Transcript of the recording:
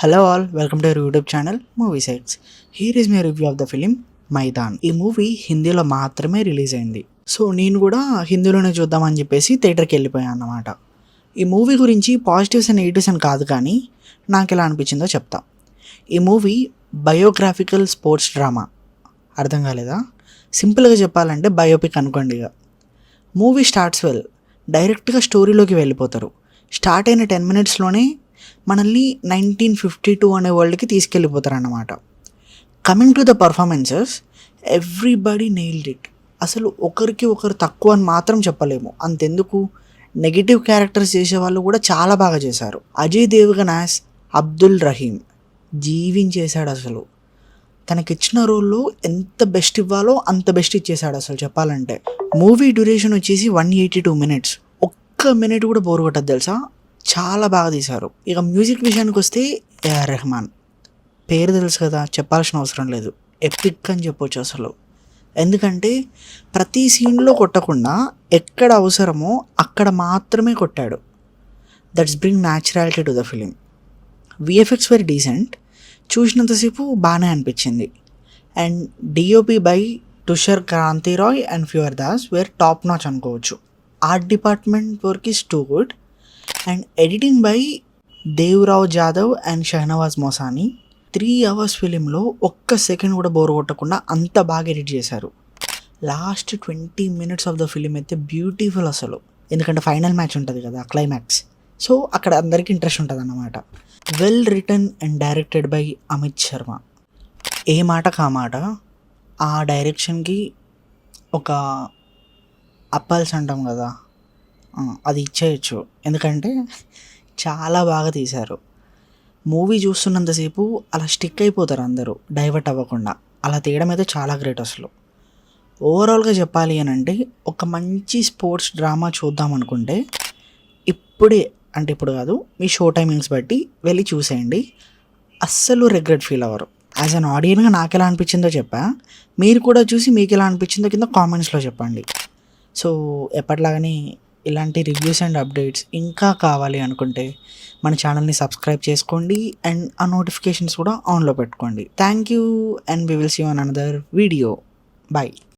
Hello all, welcome to our YouTube channel movie sites. Here is my review of the film Maidaan. ఈ movie హిందీలో మాత్రమే release అయింది. So నేను కూడా హిందీలోనే చూద్దామని చెప్పేసి థియేటర్కి వెళ్ళిపోయాను అన్నమాట. ఈ మూవీ గురించి పాజిటివ్స్ అండ్ నెగిటివ్స్ అని కాదు, కానీ నాకు ఎలా అనిపించిందో చెప్తా. ఈ మూవీ బయోగ్రాఫికల్ స్పోర్ట్స్ డ్రామా. అర్థం కాలేదా? సింపుల్గా చెప్పాలంటే బయోపిక్ అనుకోండి. ఇక మూవీ స్టార్ట్స్ వెల్, డైరెక్ట్గా స్టోరీలోకి వెళ్ళిపోతారు. స్టార్ట్ అయిన 10 minutesలోనే మనల్ని 1952 అనే వరల్డ్కి తీసుకెళ్ళిపోతారు అన్నమాట. Coming to the performances, everybody nailed it. అసలు ఒకరికి ఒకరు తక్కువ అని మాత్రం చెప్పలేము. అంతెందుకు, నెగిటివ్ క్యారెక్టర్స్ చేసే వాళ్ళు కూడా చాలా బాగా చేశారు. అజయ్ దేవగన్ యాజ్ అబ్దుల్ రహీం జీవించేశాడు. అసలు తనకిచ్చిన రోల్లో ఎంత బెస్ట్ ఇవ్వాలో అంత బెస్ట్ ఇచ్చేశాడు. అసలు చెప్పాలంటే మూవీ డ్యూరేషన్ వచ్చేసి 182 minutes. ఒక్క మినిట్ కూడా బోర్ కొట్టదు తెలుసా, చాలా బాగా తీశారు. ఇక మ్యూజిక్ విషయానికి వస్తే ఏఆర్ రెహమాన్ పేరు తెలుసు కదా, చెప్పాల్సిన అవసరం లేదు. ఎపిక్ అని చెప్పొచ్చు అసలు. ఎందుకంటే ప్రతి సీన్లో కొట్టకుండా ఎక్కడ అవసరమో అక్కడ మాత్రమే కొట్టాడు. That's bring naturality to the film. VFX very decent, చూసినంతసేపు బాగానే అనిపించింది. And DOP by Tushar Kranthirai and ఫ్యూర్ దాస్ వేర్ టాప్ నాచ్ అనుకోవచ్చు. Art department work is too good. And editing by Devarao Jadhav and Shahnawaz Mosani. 3 hours ఫిలింలో ఒక్క సెకండ్ కూడా బోర్ కొట్టకుండా అంత బాగా ఎడిట్ చేశారు. Last 20 minutes of the film అయితే బ్యూటిఫుల్ అసలు. ఎందుకంటే ఫైనల్ మ్యాచ్ ఉంటుంది కదా, క్లైమాక్స్. సో అక్కడ అందరికీ ఇంట్రెస్ట్ ఉంటుంది అన్నమాట. Well written and directed by Amit Sharma. ఏ మాట కా మాట ఆ డైరెక్షన్కి ఒక అప్పల్స్ అంటాం కదా, అది ఇచ్చేయచ్చు. ఎందుకంటే చాలా బాగా తీశారు. మూవీ చూస్తున్నంతసేపు అలా స్టిక్ అయిపోతారు అందరూ, డైవర్ట్ అవ్వకుండా. అలా తీయడం అయితే చాలా గ్రేట్ అసలు. ఓవరాల్గా చెప్పాలి అని అంటే, ఒక మంచి స్పోర్ట్స్ డ్రామా చూద్దాం అనుకుంటే ఇప్పుడే, అంటే ఇప్పుడు కాదు, మీ షో టైమింగ్స్ బట్టి వెళ్ళి చూసేయండి. అస్సలు రిగ్రెట్ ఫీల్ అవ్వరు. యాజ్ అన్ ఆడియన్గా నాకు ఎలా అనిపించిందో చెప్పా, మీరు కూడా చూసి మీకు ఎలా అనిపించిందో కింద కామెంట్స్లో చెప్పండి. సో ఎప్పటిలాగానే ఇలాంటి రివ్యూస్ అండ్ అప్డేట్స్ ఇంకా కావాలి అనుకుంటే మన ఛానల్ని సబ్స్క్రైబ్ చేసుకోండి అండ్ ఆ నోటిఫికేషన్స్ కూడా ఆన్లో పెట్టుకోండి. Thank you and we will see on another video. Bye.